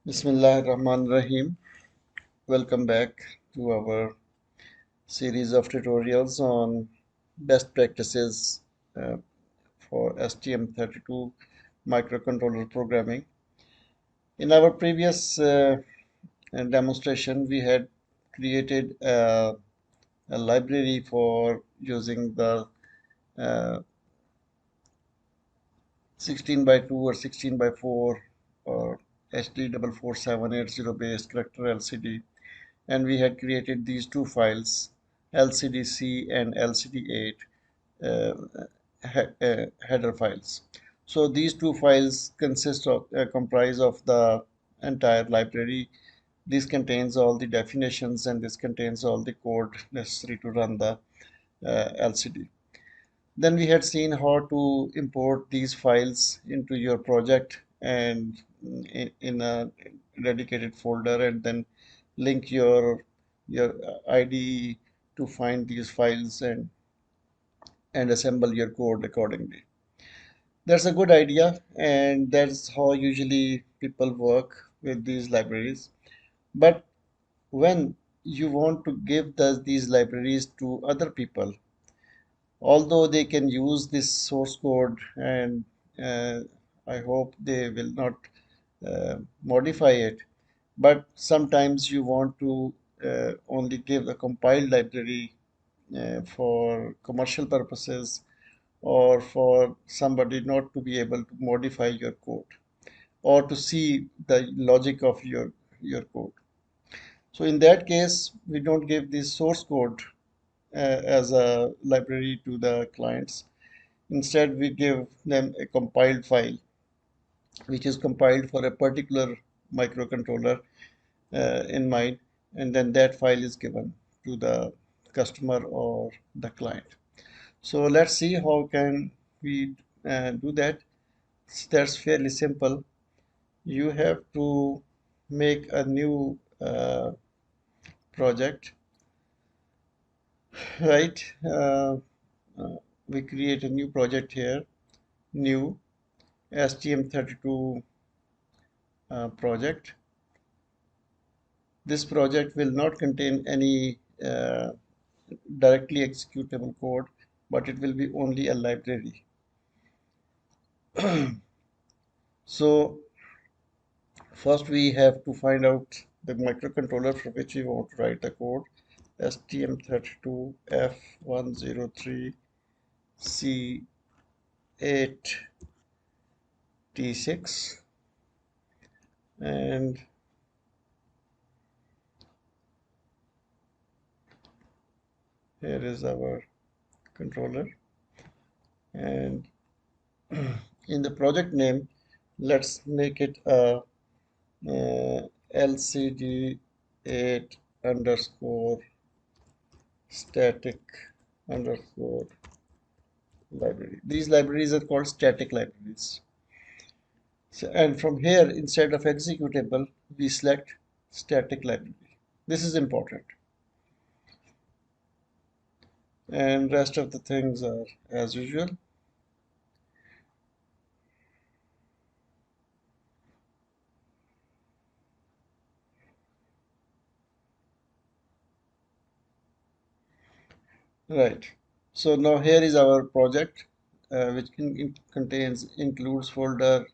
Bismillah Rahman Rahim. Welcome back to our series of tutorials on best practices uh, for STM32 microcontroller programming. In our previous demonstration, we had created a library for using the uh, 16 by 2 or 16 by 4 or HD44780 based character LCD, and we had created these two files, LCDC and LCD8 uh, header files. So these two files comprise of the entire library. This contains all the definitions and this contains all the code necessary to run the LCD. Then we had seen how to import these files into your project and in a dedicated folder, and then link your IDE to find these files and assemble your code accordingly. That's a good idea, and that's how usually people work with these libraries. But when you want to give these libraries to other people, although they can use this source code, and uh, I hope they will not modify it, but sometimes you want to only give a compiled library for commercial purposes, or for somebody not to be able to modify your code or to see the logic of your code. So in that case, we don't give this source code as a library to the clients. Instead, we give them a compiled file, which is compiled for a particular microcontroller in mind, and then that file is given to the customer or the client. So let's see how can we do that. That's fairly simple. You have to make a new project, right? Uh, we create a new project here, new STM32 project. This project will not contain any directly executable code, but it will be only a library. So first we have to find out the microcontroller for which we want to write the code. STM32F103C8T6, and here is our controller. And in the project name, let's make it a LCD8 underscore static underscore library. These libraries are called static libraries. So, and from here, instead of executable, we select static library. This is important. And rest of the things are as usual. Right. So now here is our project, which contains includes folder,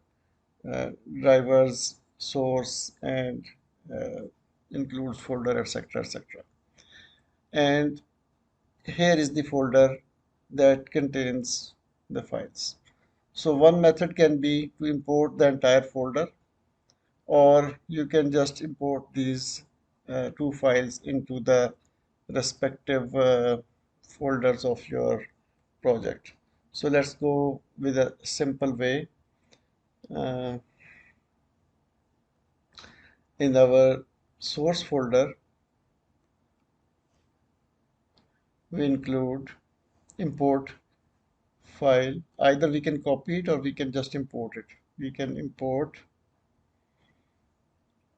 drivers, source, and uh, includes folder, etc., etc. And here is the folder that contains the files. So one method can be to import the entire folder, or you can just import these two files into the respective folders of your project. So let's go with a simple way. Uh, in our source folder, we include import file. Either we can copy it or we can just import it. We can import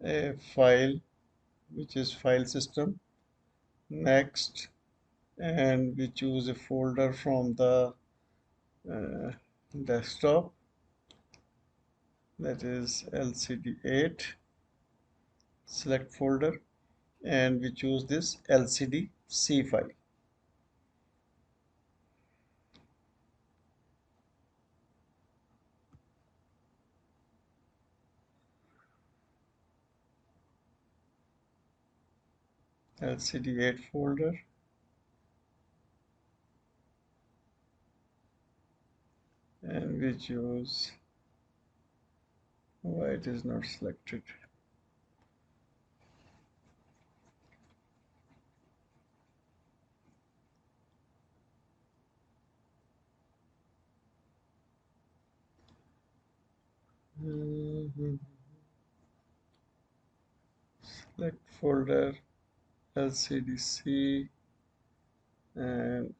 a file, which is file system. Next, and we choose a folder from the uh, desktop, that is LCD8. select folder, and we choose this LCD-C file. LCD8 folder, and we choose, why it is not selected. Select folder LCDC, and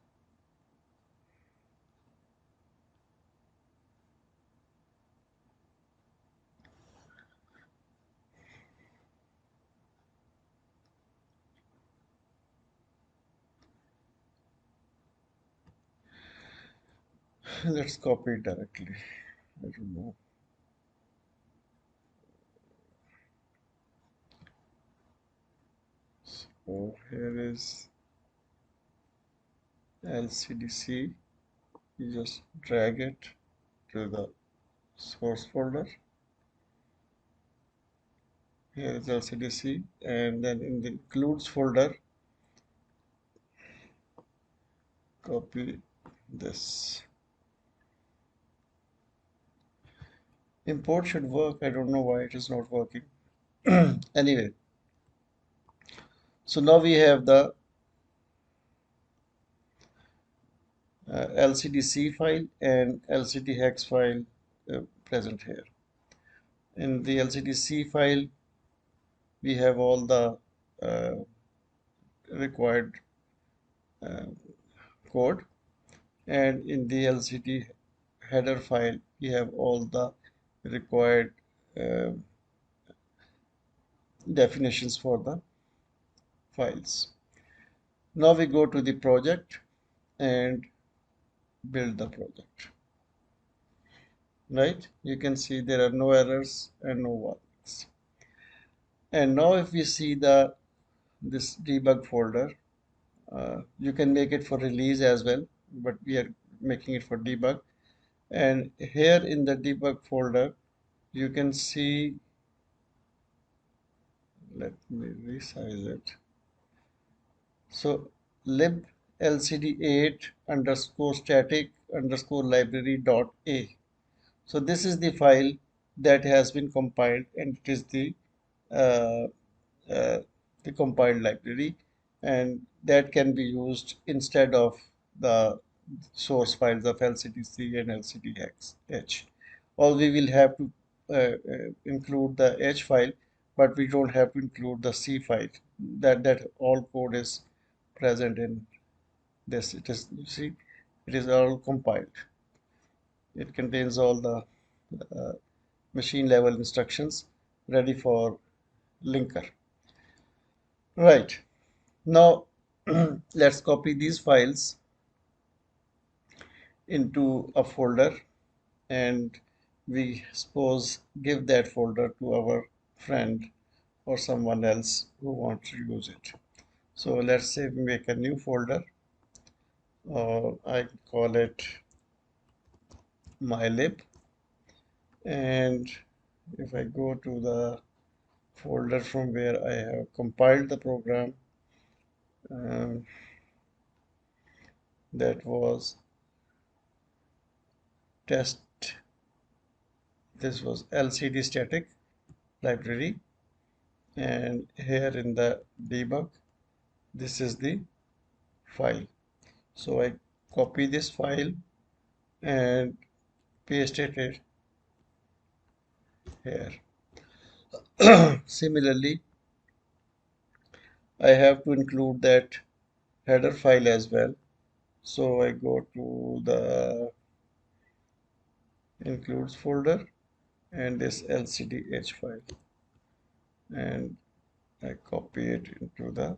let's copy it directly. I don't know. So here is LCDC. You just drag it to the source folder. Here is LCDC, and then in the includes folder, copy this. Import should work. I don't know why it is not working. Anyway, so now we have the LCDC file and LCD hex file present here. In the LCDC file, we have all the uh, required uh, code, and in the LCD header file, we have all the required uh, definitions for the files. Now we go to the project and build the project. Right? You can see there are no errors and no warnings. And now if we see this debug folder, you can make it for release as well, but we are making it for debug. And here in the debug folder, you can see, let me resize it. So lib lcd8 underscore static underscore library dot a. So this is the file that has been compiled, and it is uh, uh, the compiled library, and that can be used instead of the source files of LCDC and LCDH. Or we will have to include the H file, but we don't have to include the C file. That all code is present in this. It is, you see, it is all compiled. It contains all the uh, machine level instructions ready for linker. Right. Now let's copy these files into a folder, and we suppose give that folder to our friend or someone else who wants to use it. So let's say we make a new folder, or I call it mylib, and if I go to the folder from where I have compiled the program, um, that was test, this was LCD static library, and here in the debug, this is the file. So I copy this file and paste it here. Similarly, I have to include that header file as well. So I go to the includes folder and this LCDH file, and I copy it into the,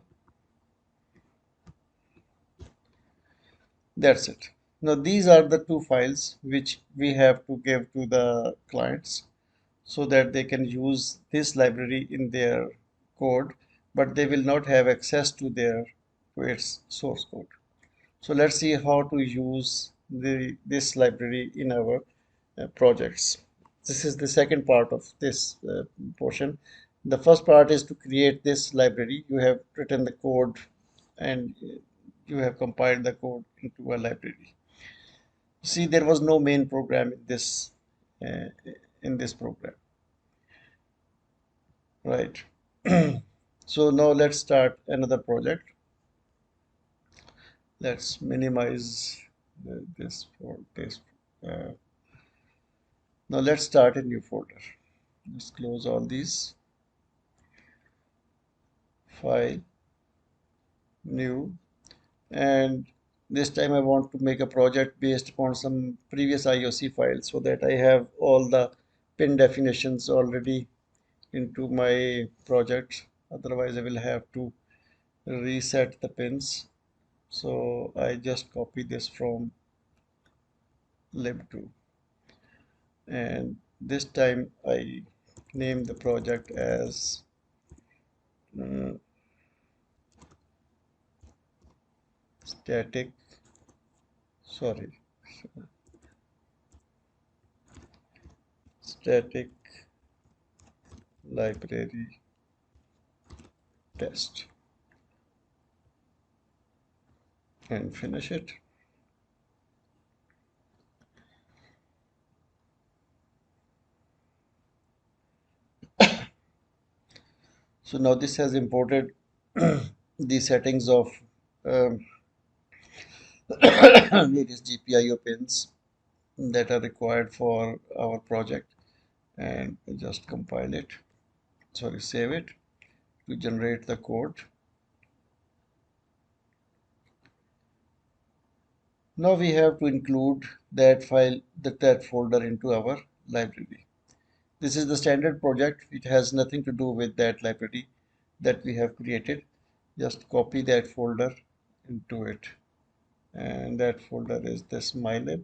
that's it. Now these are the two files which we have to give to the clients so that they can use this library in their code, but they will not have access to its source code. So let's see how to use this library in our projects. This is the second part of this portion. The first part is to create this library. You have written the code and you have compiled the code into a library. See, there was no main program uh, in this program, right? So now let's start another project. Let's minimize this for this. Uh, Now let's start a new folder. Let's close all these. File, new, and this time I want to make a project based upon some previous IOC files so that I have all the pin definitions already into my project. Otherwise, I will have to reset the pins. So I just copy this from lib2, and this time I name the project as uh, static, sorry, static library test, and finish it. So now this has imported the settings of um, various GPIO pins that are required for our project, and just compile it, sorry, save it to generate the code. Now we have to include that file, that folder into our library. This is the standard project. It has nothing to do with that library that we have created. Just copy that folder into it. And that folder is this mylib.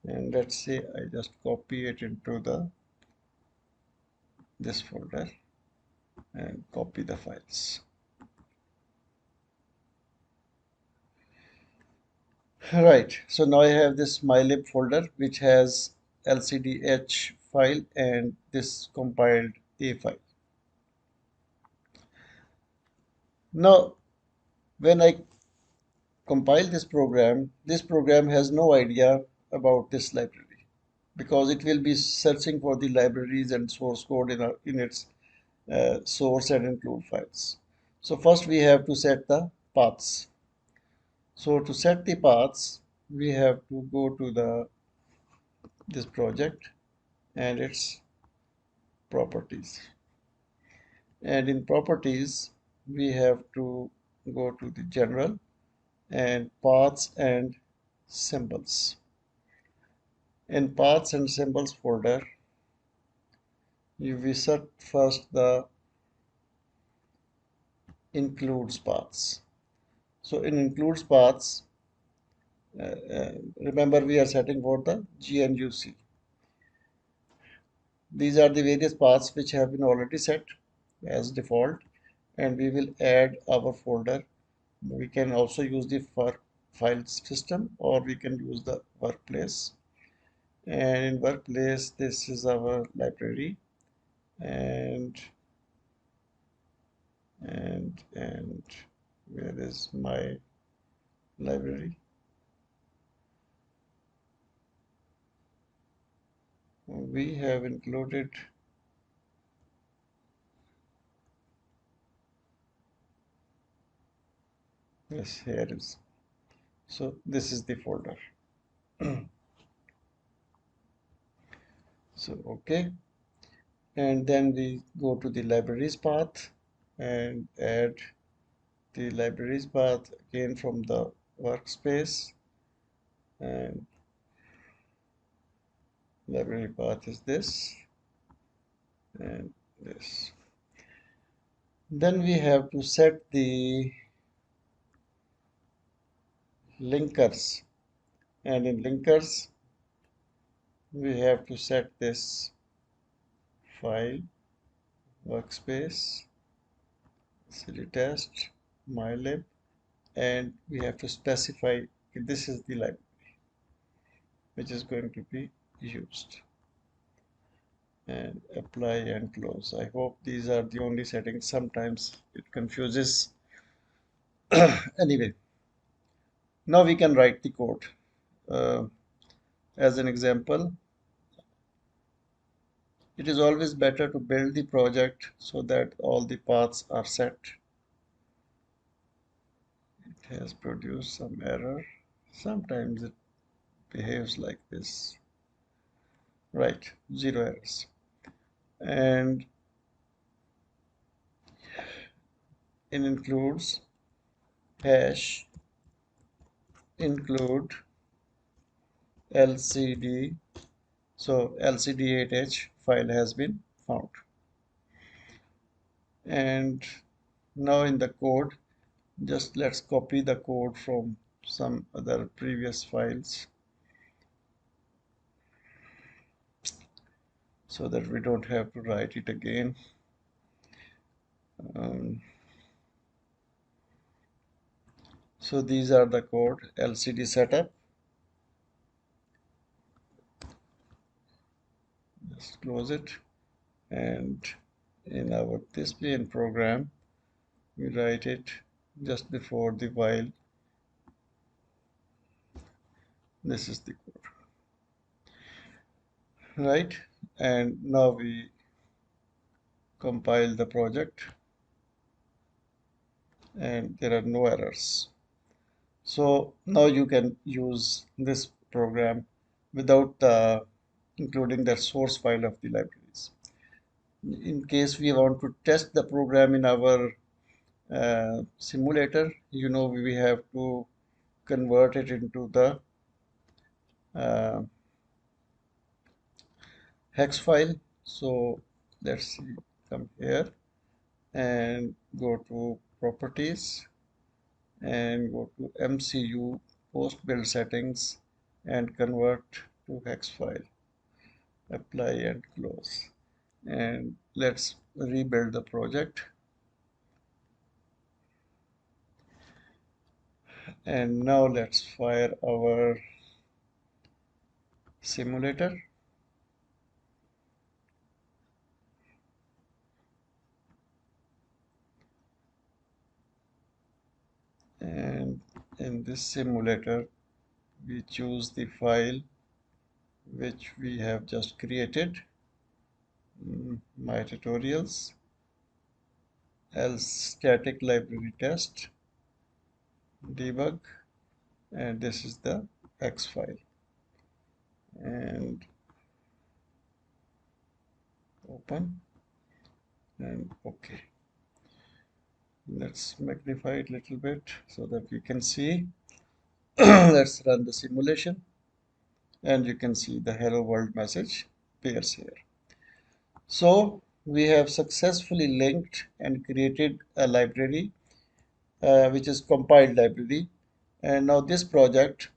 And let's say I just copy it into this folder and copy the files. Right, so now I have this mylib folder which has lcdh file and this compiled a file. Now, when I compile this program has no idea about this library because it will be searching for the libraries and source code in its source and include files. So first we have to set the paths. So to set the paths, we have to go to this project and its properties. And in properties, we have to go to the general and paths and symbols. In paths and symbols folder, we set first the includes paths. So in includes paths, remember we are setting for the GNUC. These are the various paths which have been already set as default, and we will add our folder. We can also use the file system or we can use the workplace. And in workplace, this is our library, and and where is my library? We have included, yes, here is. So this is the folder. So okay, and then we go to the libraries path and add the libraries path again from the workspace, and library path is this and this. Then we have to set the linkers, and in linkers we have to set this file workspace cd test mylib, and we have to specify this is the library which is going to be used, and apply and close. I hope these are the only settings. Sometimes it confuses. Anyway, now we can write the code. uh, as an example, it is always better to build the project so that all the paths are set. It has produced some error. Sometimes it behaves like this. Right, zero errors. And it includes hash include lcd. So lcd8h file has been found. And now in the code, just let's copy the code from some other previous files so that we don't have to write it again. Um, so these are the code: LCD setup. Just close it. And in our display in program, we write it just before the while. This is the code, right? And now we compile the project, and there are no errors. So now you can use this program without including the source file of the libraries. In case we want to test the program in our simulator, we have to convert it into the uh, hex file. So let's see, come here and go to properties and go to MCU post build settings and convert to hex file. Apply and close. And let's rebuild the project. And now let's fire our simulator. And in this simulator, we choose the file which we have just created, my tutorials, else static library test, debug, and this is the hex file. And open and OK. Let's magnify it a little bit so that we can see. Let's run the simulation, and you can see the hello world message appears here. So we have successfully linked and created a library which is compiled library, and now this project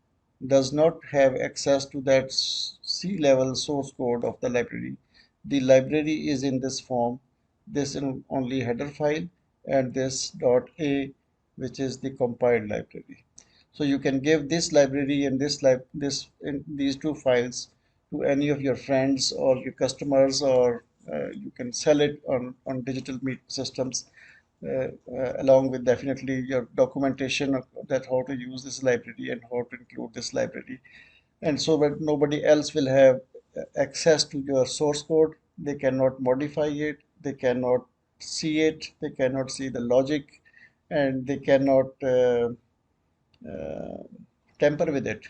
does not have access to that C-level source code of the library. The library is in this form, this in only header file, and this .a, which is the compiled library. So you can give this library and these two files to any of your friends or your customers, or you can sell it on digital meat systems, along with definitely your documentation of that how to use this library and how to include this library. And so that nobody else will have access to your source code. They cannot modify it, they cannot see it, they cannot see the logic, and they cannot uh, tamper with it.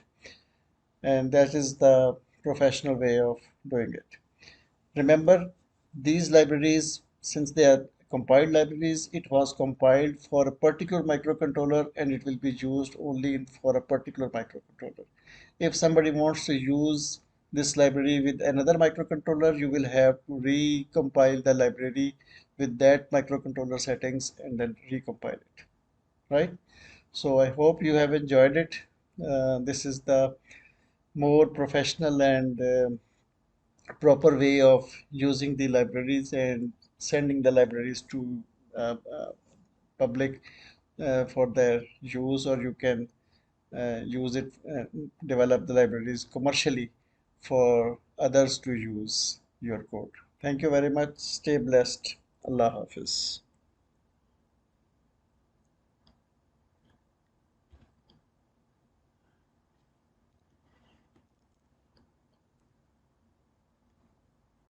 And that is the professional way of doing it. Remember, these libraries, since they are compiled libraries, it was compiled for a particular microcontroller, and it will be used only for a particular microcontroller. If somebody wants to use this library with another microcontroller, you will have to recompile the library with that microcontroller settings and then recompile it, right? So I hope you have enjoyed it. This is the more professional and proper way of using the libraries and sending the libraries to uh, uh, public for their use, or you can use it, develop the libraries commercially for others to use your code. Thank you very much. Stay blessed. Allah Hafiz.